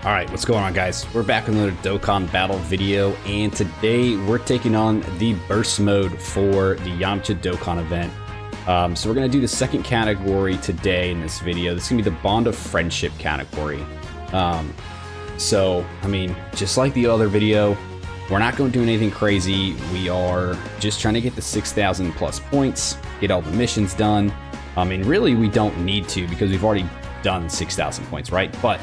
Alright, what's going on, guys? We're back with another Dokkan battle video, and today we're taking on the burst mode for the Yamcha Dokkan event. So we're going to do the second category today in this video. This is going to be the Bond of Friendship category. So, I mean, just like the other video, we're not going to do anything crazy. We are just trying to get the 6,000 plus points, get all the missions done. I mean, really, we don't need to because we've already done 6,000 points, right? But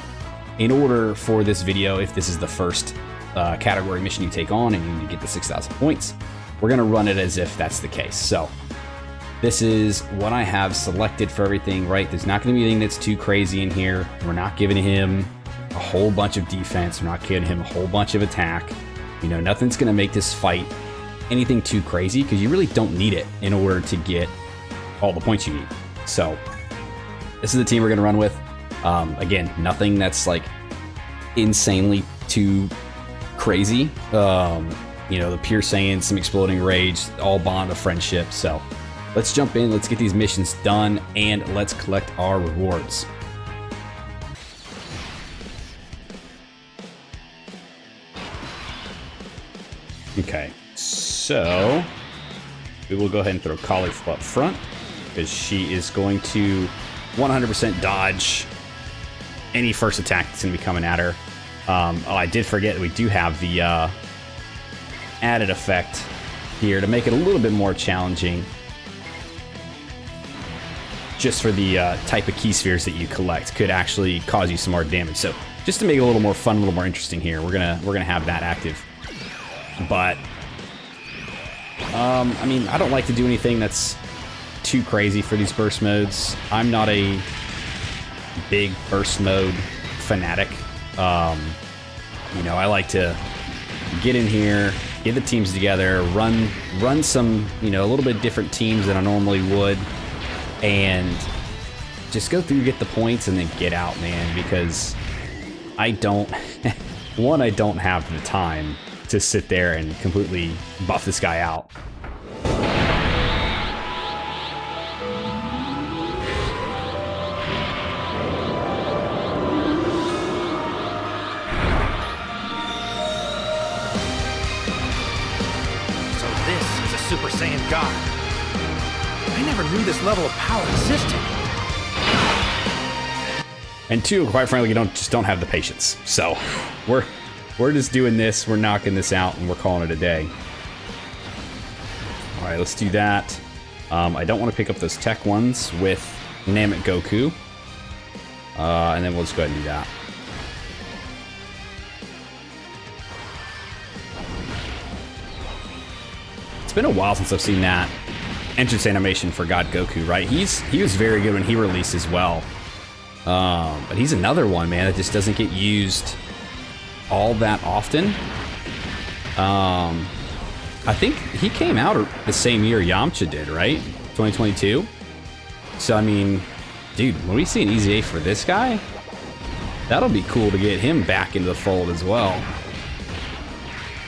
in order for this video, if this is the first category mission you take on and you need to get the 6,000 points, we're going to run it as if that's the case. So this is what I have selected for everything, right? There's not going to be anything that's too crazy in here. We're not giving him a whole bunch of defense. We're not giving him a whole bunch of attack. You know, nothing's going to make this fight anything too crazy because you really don't need it in order to get all the points you need. So this is the team we're going to run with. Again, nothing that's like insanely too crazy. You know, the pure Saiyan, some exploding rage, all Bond of Friendship. So let's jump in, let's get these missions done, and let's collect our rewards. Okay, so we will go ahead and throw Caulifla up front because she is going to 100% dodge any first attack that's going to be coming at her. Oh, I did forget that we do have the added effect here to make it a little bit more challenging just for the type of key spheres that you collect could actually cause you some more damage. So just to make it a little more fun, a little more interesting here, we're gonna have that active. But I mean, I don't like to do anything that's too crazy for these burst modes. I'm not a big burst mode fanatic. You know, I like to get in here, get the teams together, run some, you know, a little bit different teams than I normally would, and just go through, get the points, and then get out, man, because I don't one, I don't have the time to sit there and completely buff this guy out. Super Saiyan God. I never knew this level of power existed. And two, quite frankly, you just don't have the patience. So we're just doing this, we're knocking this out, and we're calling it a day. All right, let's do that. I don't want to pick up those tech ones with Namek Goku, and then we'll just go ahead and do that. It's been a while since I've seen that entrance animation for God Goku, right? He was very good when he released as well. But he's another one, man, that just doesn't get used all that often. I think he came out the same year Yamcha did, right? 2022. So, I mean, dude, when we see an Easy A for this guy, that'll be cool to get him back into the fold as well.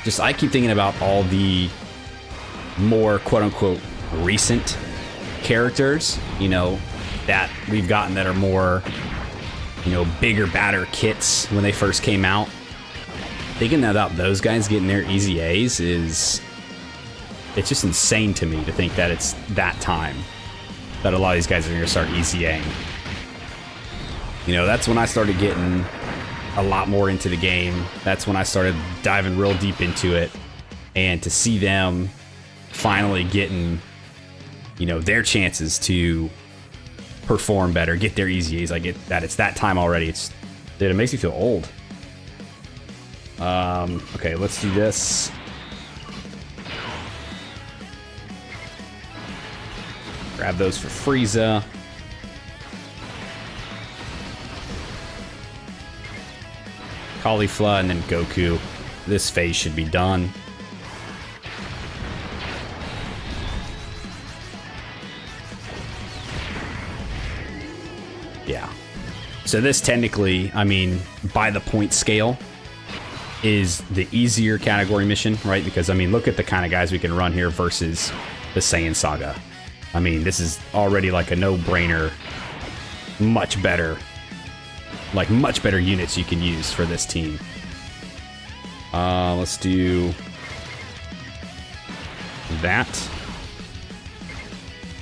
Just, I keep thinking about all the more quote-unquote recent characters, you know, that we've gotten that are more, you know, bigger, badder kits when they first came out. Thinking about those guys getting their Easy A's it's just insane to me to think that it's that time that a lot of these guys are going to start Easy A'ing. You know, that's when I started getting a lot more into the game. That's when I started diving real deep into it, and to see them finally getting, you know, their chances to perform better, get their Easy A's. I get that it's that time already. Dude, it makes me feel old. Okay, let's do this. Grab those for Frieza. Caulifla, and then Goku. This phase should be done. Yeah. So this technically, I mean, by the point scale, is the easier category mission, right? Because, I mean, look at the kind of guys we can run here versus the Saiyan Saga. I mean, this is already like a no-brainer, much better like much better units you can use for this team. Let's do that.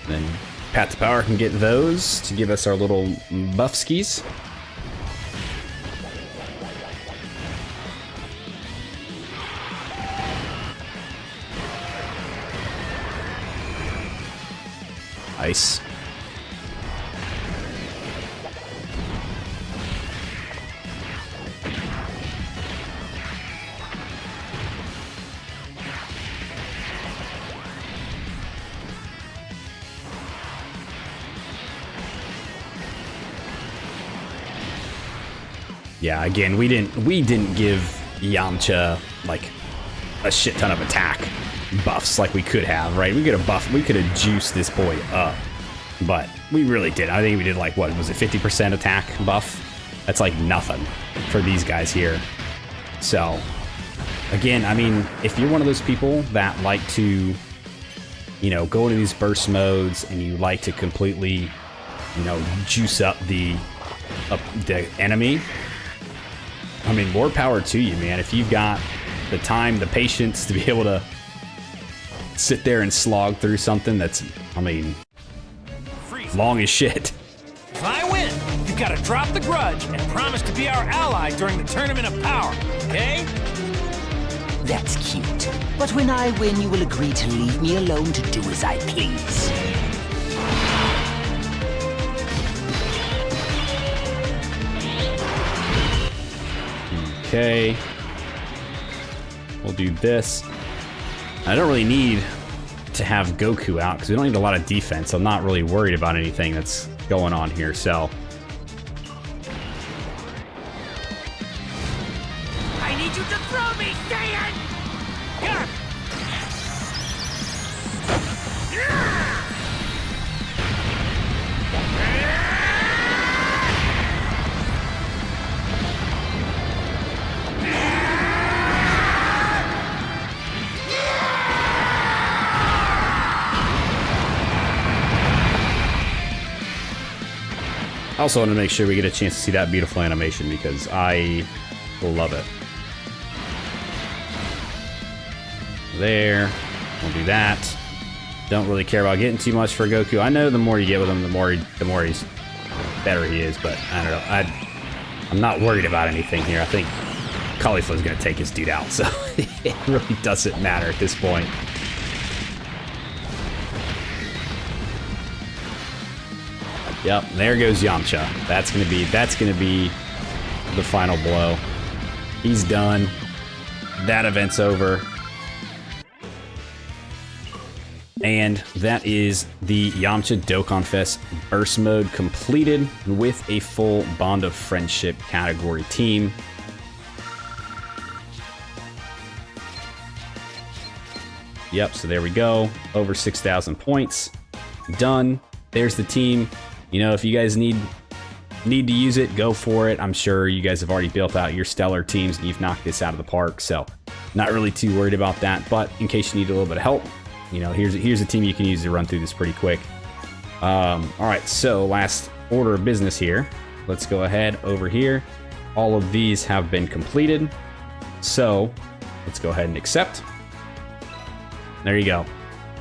Then Path to Power can get those to give us our little buff skis. Nice. Yeah, again, we didn't give Yamcha like a shit ton of attack buffs like we could have, right? We could have juiced this boy up, but we really did. I think we did like, what was it, 50% attack buff? That's like nothing for these guys here. So again, I mean, if you're one of those people that like to, you know, go into these burst modes and you like to completely, you know, juice up the enemy, I mean, more power to you, man. If you've got the time, the patience to be able to sit there and slog through something that's, I mean, long as shit. If I win, you've got to drop the grudge and promise to be our ally during the Tournament of Power, okay? That's cute. But when I win, you will agree to leave me alone to do as I please. Okay. We'll do this. I don't really need to have Goku out because we don't need a lot of defense. I'm not really worried about anything that's going on here, so. I need you to throw me, Saiyan! Got I also want to make sure we get a chance to see that beautiful animation because I love it. There. We'll do that. Don't really care about getting too much for Goku. I know the more you get with him, the more he's better he is, but I don't know. I'm not worried about anything here. I think Khalifa's going to take his dude out, so it really doesn't matter at this point. Yep, there goes Yamcha. That's gonna be the final blow. He's done. That event's over. And that is the Yamcha Dokkan Fest Burst Mode completed with a full Bond of Friendship category team. Yep, so there we go. Over 6,000 points. Done. There's the team. You know, if you guys need to use it, go for it. I'm sure you guys have already built out your stellar teams and you've knocked this out of the park, so not really too worried about that. But in case you need a little bit of help, you know, here's a team you can use to run through this pretty quick. All right, so last order of business here. Let's go ahead over here. All of these have been completed, so let's go ahead and accept. There you go.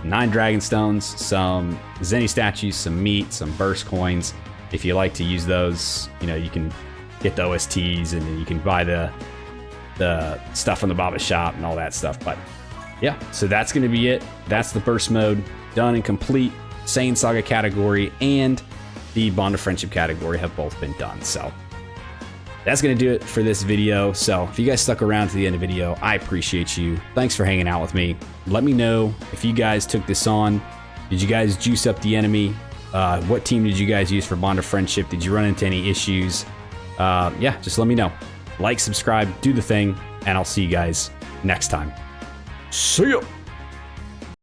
9 Dragon Stones, some Zenny statues, some meat, some burst coins. If you like to use those, you know, you can get the OSTs and then you can buy the stuff from the Baba shop and all that stuff. But yeah, so that's going to be it. That's the burst mode done and complete. Saiyan Saga category and the Bond of Friendship category have both been done. So that's going to do it for this video. So if you guys stuck around to the end of the video, I appreciate you. Thanks for hanging out with me. Let me know if you guys took this on. Did you guys juice up the enemy? What team did you guys use for Bond of Friendship? Did you run into any issues? Yeah, just let me know. Like, subscribe, do the thing, and I'll see you guys next time. See ya!